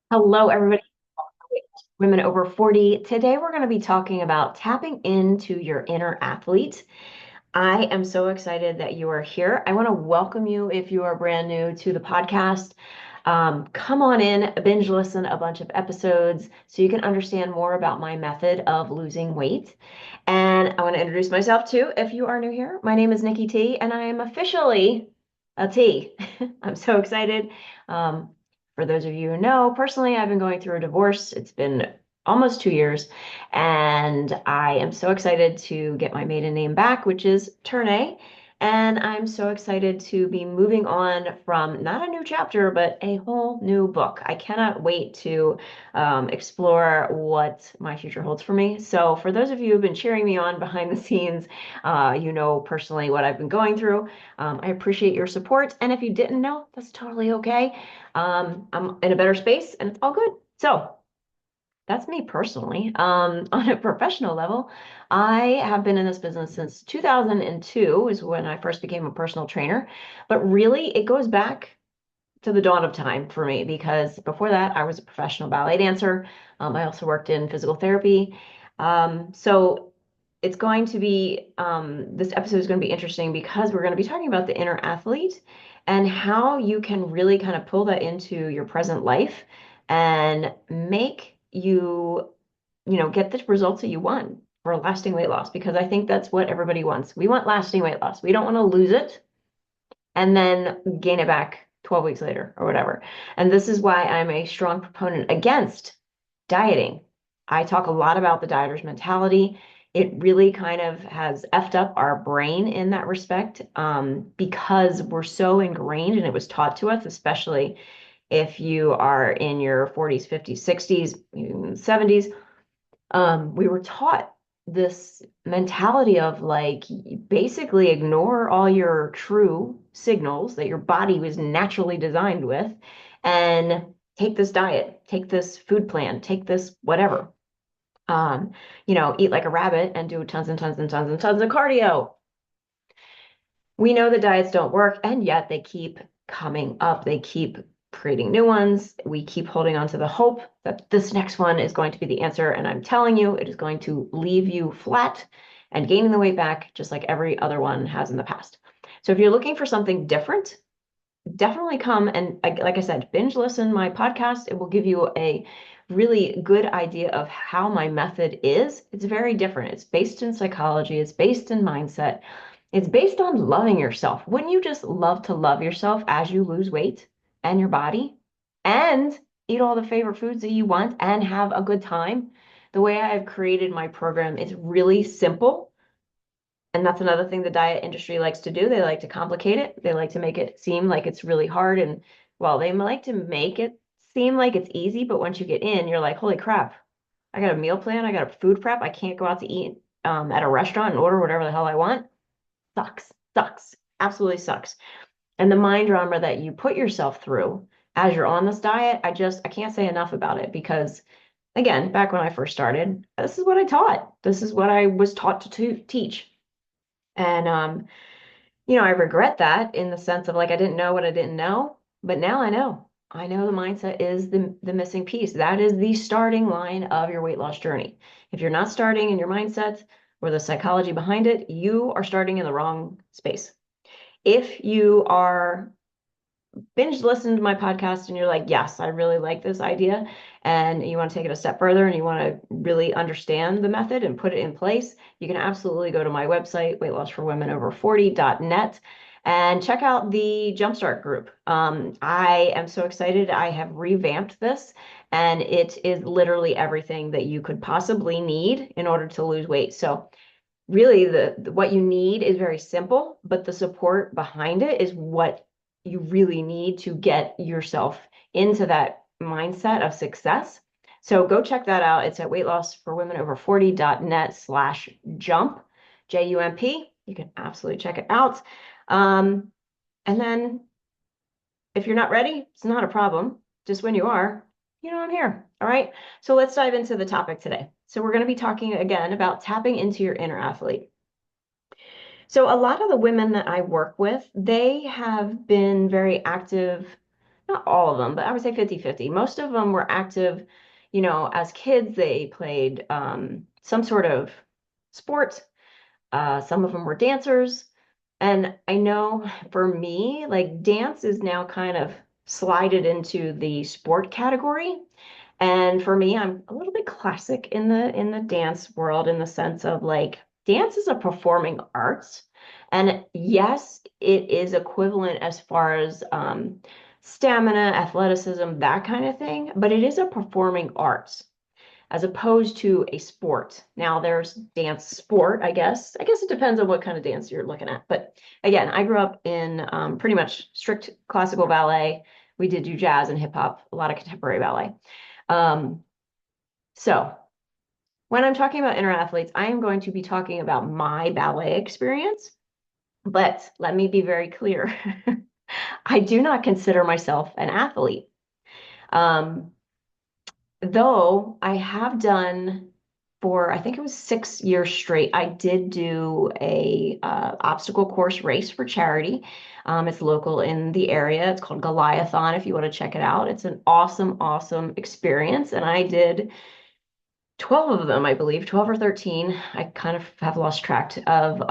Hello, everybody. Women over 40. Today, we're going to be talking about tapping into your inner athlete. I am so excited that you are here. I want to welcome you if you are brand new to the podcast. Come on in, binge listen a bunch of episodes so you can understand more about my method of losing weight. And I want to introduce myself too if you are new here. My name is Nikki T, and I am officially a T. I'm so excited. Um, for those of you who know, personally, I've been going through a divorce. It's been almost 2 years, and I am so excited to get my maiden name back, which is Turnay. And I'm so excited to be moving on from not a new chapter, but a whole new book. I cannot wait to explore what my future holds for me. So, for those of you who've been cheering me on behind the scenes, you know personally what I've been going through. I appreciate your support. And if you didn't know, that's totally okay. I'm in a better space and it's all good. So, that's me personally. On a professional level, I have been in this business since 2002 is when I first became a personal trainer. But really, it goes back to the dawn of time for me because before that, I was a professional ballet dancer. I also worked in physical therapy. So it's going to be, this episode is going to be interesting because we're going to be talking about the inner athlete and how you can really kind of pull that into your present life and make you get the results that you want for lasting weight loss because I think that's what everybody wants. We want lasting weight loss. We don't want to lose it and then gain it back 12 weeks later or whatever. And this is why I'm a strong proponent against dieting. I talk a lot about the dieter's mentality. It really kind of has effed up our brain in that respect because we're so ingrained and it was taught to us, especially if you are in your 40s, 50s, 60s, even 70s. We were taught this mentality of like basically ignore all your true signals that your body was naturally designed with and take this diet, take this food plan, take this whatever. Eat like a rabbit and do tons and tons and tons and tons of cardio. We know that diets don't work, and yet they keep coming up. They keep creating new ones. We keep holding on to the hope that this next one is going to be the answer. And I'm telling you, it is going to leave you flat and gaining the weight back, just like every other one has in the past. So if you're looking for something different, definitely come and, like I said, binge listen my podcast. It will give you a really good idea of how my method is. It's very different. It's based in psychology, it's based in mindset, it's based on loving yourself. Wouldn't you just love to love yourself as you lose weight and your body and eat all the favorite foods that you want and have a good time? The way I've created my program is really simple. And that's another thing the diet industry likes to do. They like to complicate it. They like to make it seem like it's really hard. And well, they like to make it seem like it's easy, but once you get in, you're like, holy crap, I got a meal plan, I got a food prep. I can't go out to eat at a restaurant and order whatever the hell I want. Sucks, absolutely sucks. And the mind drama that you put yourself through as you're on this diet, I can't say enough about it because again, back when I first started, this is what I taught. This is what I was taught to teach. And I regret that in the sense of like I didn't know what I didn't know, but now I know. I know the mindset is the missing piece. That is the starting line of your weight loss journey. If you're not starting in your mindset or the psychology behind it, you are starting in the wrong space. If you are binge listen to my podcast and you're like, yes, I really like this idea, and you want to take it a step further and you want to really understand the method and put it in place, you can absolutely go to my website, weightlossforwomenover40.net, and check out the Jumpstart group. I am so excited. I have revamped this, and it is literally everything that you could possibly need in order to lose weight. So really what you need is very simple, but the support behind it is what you really need to get yourself into that mindset of success. So go check that out. It's at weightlossforwomenover40.net/jump, JUMP. You can absolutely check it out. And then if you're not ready, it's not a problem. Just when you are, I'm here. All right. So let's dive into the topic today. So we're going to be talking again about tapping into your inner athlete. So a lot of the women that I work with, they have been very active not all of them, but I would say 50-50. Most of them were active, as kids, they played some sort of sport. Some of them were dancers. And I know for me, like dance is now kind of slided into the sport category. And for me, I'm a little bit classic in the dance world in the sense of like dance is a performing arts. And yes, it is equivalent as far as stamina, athleticism, that kind of thing, but it is a performing arts as opposed to a sport. Now there's dance sport, I guess. I guess it depends on what kind of dance you're looking at. But again, I grew up in pretty much strict classical ballet. We did do jazz and hip hop, a lot of contemporary ballet. Um, so when I'm talking about inner athletes, I am going to be talking about my ballet experience. But let me be very clear. I do not consider myself an athlete. Um, though I have done for, I think it was 6 years straight, I did do a obstacle course race for charity. It's local in the area. It's called Goliathon if you want to check it out. It's an awesome, awesome experience. And I did 12 of them, I believe, 12 or 13. I kind of have lost track of.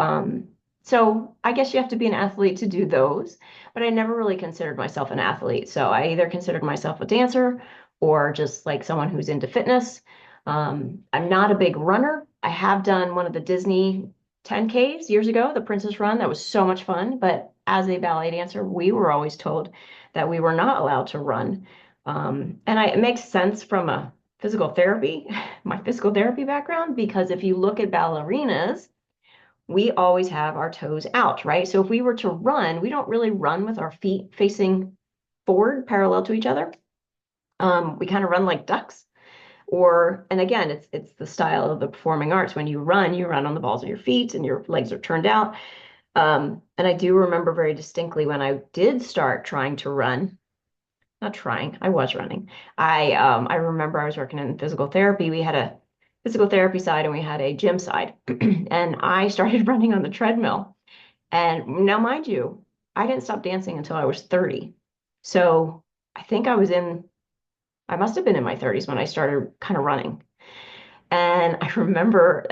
So I guess you have to be an athlete to do those, but I never really considered myself an athlete. So I either considered myself a dancer or just like someone who's into fitness. I'm not a big runner. I have done one of the Disney 10Ks years ago, the Princess Run. That was so much fun. But as a ballet dancer, we were always told that we were not allowed to run. It makes sense from a physical therapy, my physical therapy background, because if you look at ballerinas, we always have our toes out, right? So if we were to run, we don't really run with our feet facing forward, parallel to each other. We kind of run like ducks. And again, it's the style of the performing arts. When you run on the balls of your feet and your legs are turned out. And I do remember very distinctly when I did start trying to run, not trying, I was running. I remember I was working in physical therapy. We had a physical therapy side and we had a gym side. And I started running on the treadmill. And now, mind you, I didn't stop dancing until I was 30. So I think I must have been in my 30s when I started kind of running. And I remember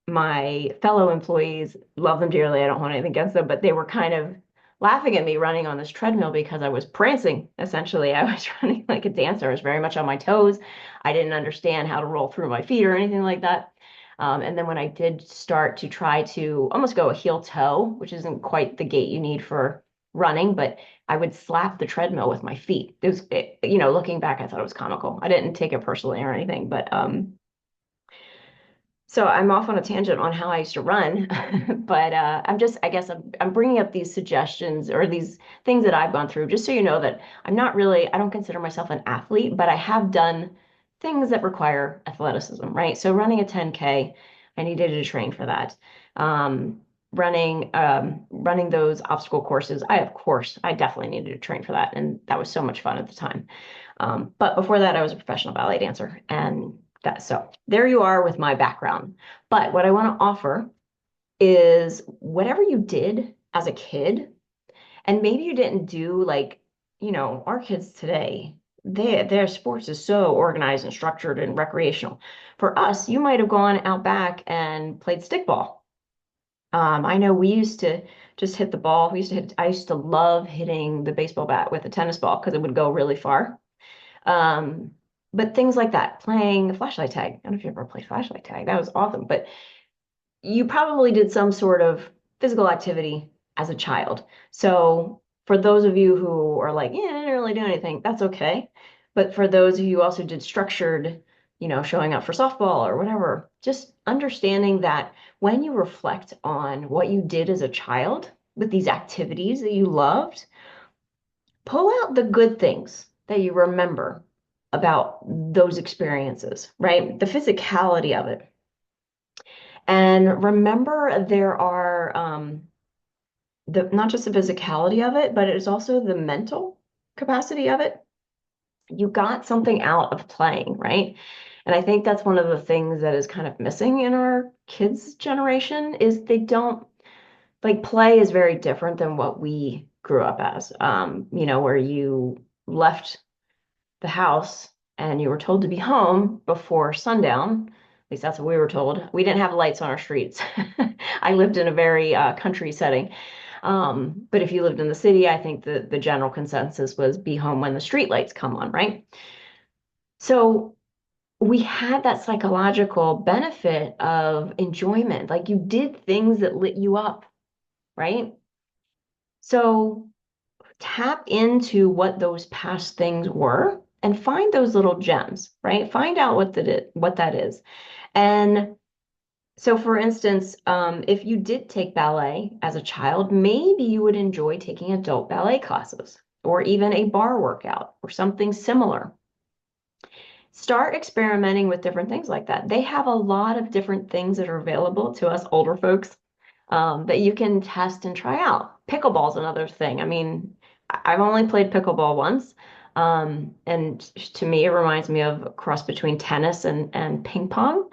my fellow employees, love them dearly. I don't want anything against them, but they were kind of laughing at me running on this treadmill because I was prancing. Essentially, I was running like a dancer. I was very much on my toes. I didn't understand how to roll through my feet or anything like that. And then when I did start to try to almost go a heel toe, which isn't quite the gait you need for running, but I would slap the treadmill with my feet. Looking back, I thought it was comical. I didn't take it personally or anything, but so I'm off on a tangent on how I used to run, but I guess I'm bringing up these suggestions or these things that I've gone through, just so you know that I don't consider myself an athlete, but I have done things that require athleticism, right? So running a 10K, I needed to train for that. Running those obstacle courses, of course, I definitely needed to train for that, and that was so much fun at the time. But before that, I was a professional ballet dancer, and so there you are with my background. But what I want to offer is whatever you did as a kid, and maybe you didn't do like, our kids today, their sports is so organized and structured and recreational. For us, you might have gone out back and played stickball. I know we used to just hit the ball. I used to love hitting the baseball bat with a tennis ball because it would go really far. Um, but things like that, playing flashlight tag. I don't know if you ever played flashlight tag. That was awesome. But you probably did some sort of physical activity as a child. So for those of you who are like, yeah, I didn't really do anything, that's okay. But for those of you who also did structured, showing up for softball or whatever, just understanding that when you reflect on what you did as a child with these activities that you loved, pull out the good things that you remember about those experiences, right? The physicality of it. And remember there are the not just the physicality of it, but it is also the mental capacity of it. You got something out of playing, right? And I think that's one of the things that is kind of missing in our kids' generation is they don't like play is very different than what we grew up as. Where left the house and you were told to be home before sundown, at least that's what we were told. We didn't have lights on our streets. I lived in a very country setting. But if you lived in the city, I think the general consensus was be home when the street lights come on, right? So we had that psychological benefit of enjoyment. Like you did things that lit you up, right? So tap into what those past things were and find those little gems, right? Find out what that is. And so, for instance, if you did take ballet as a child, maybe you would enjoy taking adult ballet classes or even a bar workout or something similar. Start experimenting with different things like that. They have a lot of different things that are available to us older folks that you can test and try out. Pickleball's another thing. I mean, I've only played pickleball once. And to me, it reminds me of a cross between tennis and ping pong.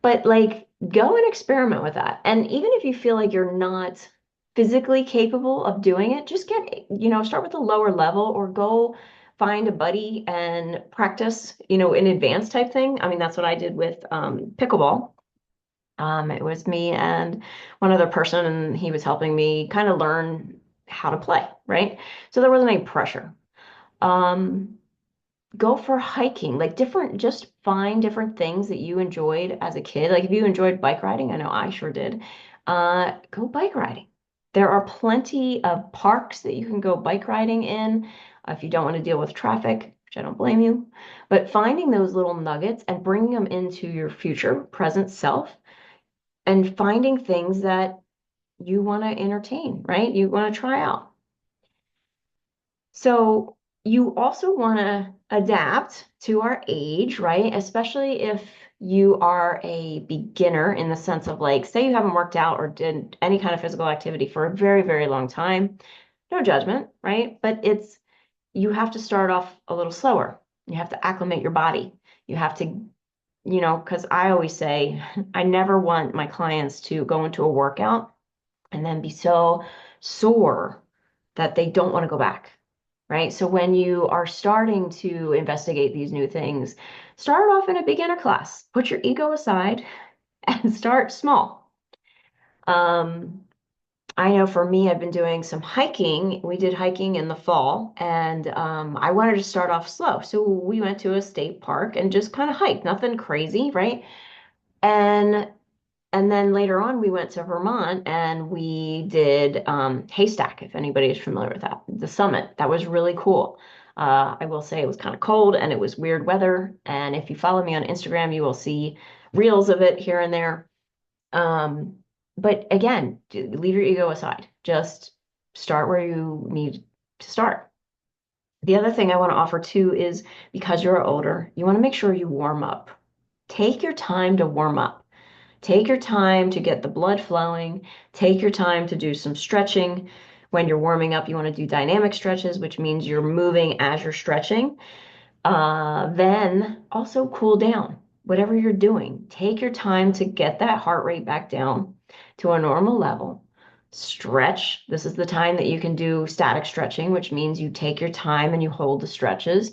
But like, go and experiment with that. And even if you feel like you're not physically capable of doing it, just start with a lower level or go find a buddy and practice, in advance type thing. I mean, that's what I did with pickleball. It was me and one other person, and he was helping me kind of learn how to play, right? So there wasn't any pressure. Um, Go for hiking, like just find different things that you enjoyed as a kid. Like if you enjoyed bike riding, I know I sure did, go bike riding. There are plenty of parks that you can go bike riding in if you don't want to deal with traffic, which I don't blame you. But finding those little nuggets and bringing them into your future present self and finding things that you want to entertain, right? You want to try out. So you also want to adapt to our age, right? Especially if you are a beginner in the sense of like, say you haven't worked out or did any kind of physical activity for a very, very long time. No judgment, right? But you have to start off a little slower. You have to acclimate your body. You have to, because I always say, I never want my clients to go into a workout and then be so sore that they don't want to go back, right? So when you are starting to investigate these new things, start off in a beginner class. Put your ego aside and start small. Um, I know for me, I've been doing some hiking. We did hiking in the fall, and I wanted to start off slow. So we went to a state park and just kind of hiked, nothing crazy, right? And and then later on, we went to Vermont and we did Haystack, if anybody is familiar with that, the summit. That was really cool. I will say it was kind of cold and it was weird weather. And if you follow me on Instagram, you will see reels of it here and there. Um, but again, leave your ego aside. Just start where you need to start. The other thing I want to offer too is because you're older, you want to make sure you warm up. Take your time to warm up. Take your time to get the blood flowing. Take your time to do some stretching. When you're warming up, you want to do dynamic stretches, which means you're moving as you're stretching. Then also cool down. Whatever you're doing, take your time to get that heart rate back down to a normal level. Stretch. This is the time that you can do static stretching, which means you take your time and you hold the stretches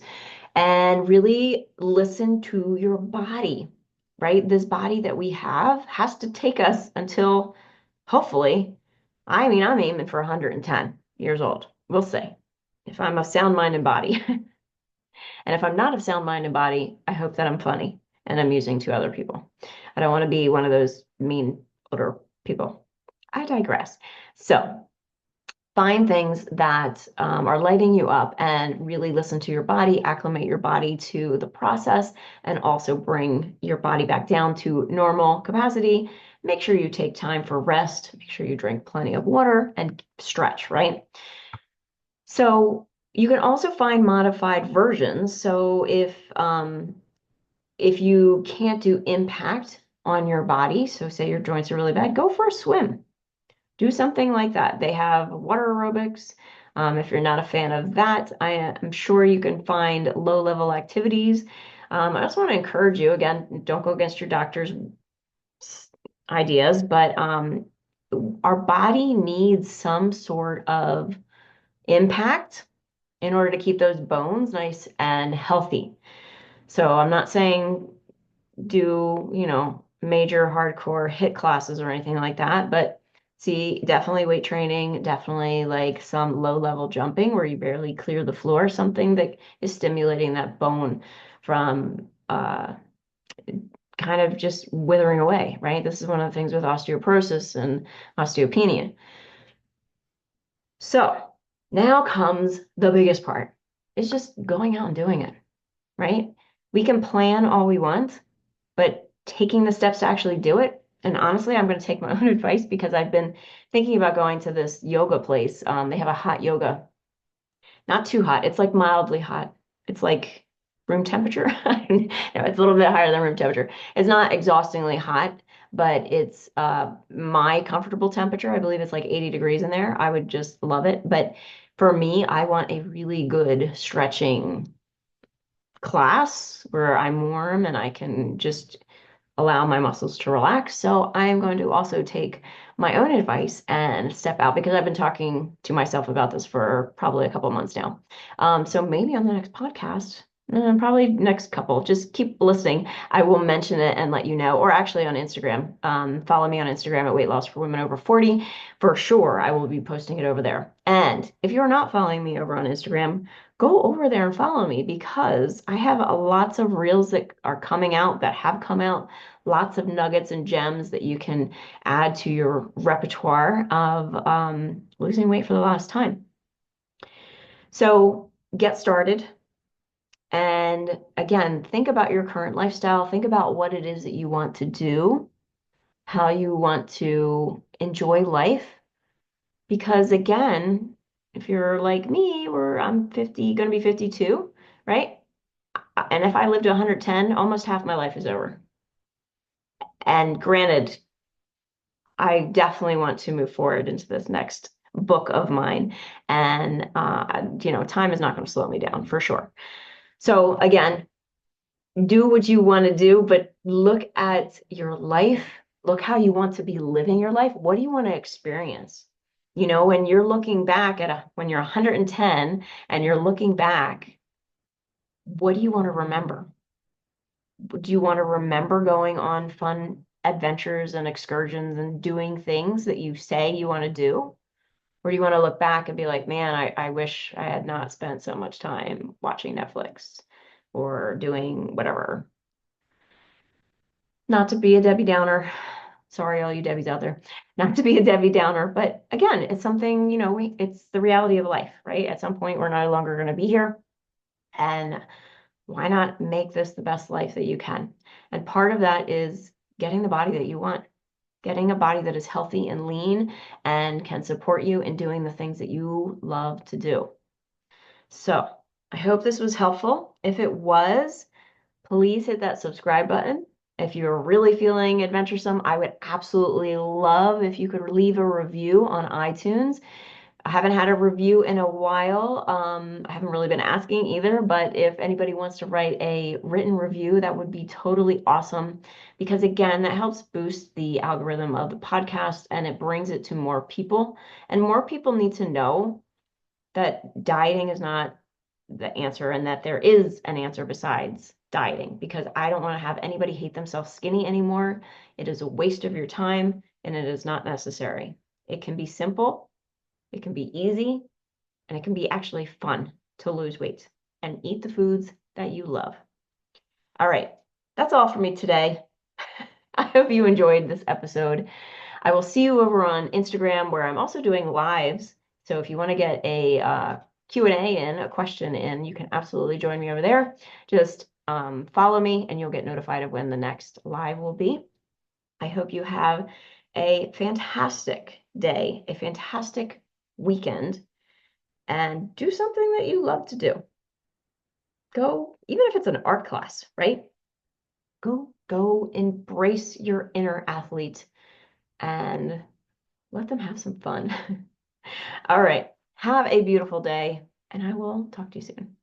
and really listen to your body, right? This body that we have has to take us until hopefully, I mean, I'm aiming for 110 years old. We'll see if I'm of sound mind and body. And if I'm not of sound mind and body, I hope that I'm funny and amusing to other people. I don't want to be one of those mean older people. I digress. So, find things that are lighting you up and really listen to your body, acclimate your body to the process, and also bring your body back down to normal capacity. Make sure you take time for rest. Make sure you drink plenty of water and stretch, right? So you can also find modified versions. So if you can't do impact on your body, so say your joints are really bad, go for a swim. Do something like that. They have water aerobics. If you're not a fan of that, I am sure you can find low-level activities. I also want to encourage you, again, don't go against your doctor's ideas, but our body needs some sort of impact in order to keep those bones nice and healthy. So I'm not saying do, major hardcore hit classes or anything like that, but see, definitely weight training, definitely like some low level jumping where you barely clear the floor, something that is stimulating that bone from kind of just withering away, right? This is one of the things with osteoporosis and osteopenia. So now comes the biggest part. It's just going out and doing it, right? We can plan all we want, but taking the steps to actually do it. And honestly, I'm going to take my own advice because I've been thinking about going to this yoga place. They have a hot yoga, not too hot. It's like mildly hot. It's like room temperature. No, it's a little bit higher than room temperature. It's not exhaustingly hot, but it's my comfortable temperature. I believe it's like 80 degrees in there. I would just love it. But for me, I want a really good stretching class where I'm warm and I can just allow my muscles to relax. So I am going to also take my own advice and step out because I've been talking to myself about this for probably a couple months now. So maybe on the next podcast, probably next couple, just keep listening. I will mention it and let you know, or actually on Instagram. Follow me on Instagram at Weight Loss for Women Over 40. For sure, I will be posting it over there. And if you're not following me over on Instagram, go over there and follow me because I have lots of reels that are coming out that have come out, lots of nuggets and gems that you can add to your repertoire of losing weight for the last time. So get started. And again, think about your current lifestyle. Think about what it is that you want to do, how you want to enjoy life. Because again, if you're like me, where I'm 50, going to be 52, right? And if I live to 110, almost half my life is over. And granted, I definitely want to move forward into this next book of mine. And, time is not going to slow me down for sure. So again, do what you want to do, but look at your life. Look how you want to be living your life. What do you want to experience? When you're looking back when you're 110 and you're looking back, what do you want to remember? Do you want to remember going on fun adventures and excursions and doing things that you say you want to do? Or do you want to look back and be like, man, I wish I had not spent so much time watching Netflix or doing whatever? Not to be a Debbie Downer. Sorry, all you Debbies out there. Not to be a Debbie Downer, but again, it's something, it's the reality of life, right? At some point, we're no longer going to be here. And why not make this the best life that you can? And part of that is getting the body that you want, getting a body that is healthy and lean and can support you in doing the things that you love to do. So I hope this was helpful. If it was, please hit that subscribe button. If you're really feeling adventuresome, I would absolutely love if you could leave a review on iTunes. I haven't had a review in a while. I haven't really been asking either, but if anybody wants to write a written review, that would be totally awesome because again, that helps boost the algorithm of the podcast and it brings it to more people. And more people need to know that dieting is not the answer and that there is an answer besides dieting because I don't want to have anybody hate themselves skinny anymore. It is a waste of your time and it is not necessary. It can be simple, it can be easy, and it can be actually fun to lose weight and eat the foods that you love. All right, that's all for me today. I hope you enjoyed this episode. I will see you over on Instagram where I'm also doing lives. So if you want to get a Q&A in, a question in, you can absolutely join me over there. Just follow me and you'll get notified of when the next live will be. I hope you have a fantastic day, a fantastic weekend, and do something that you love to do. Go, even if it's an art class, right? Go embrace your inner athlete and let them have some fun. All right. Have a beautiful day, and I will talk to you soon.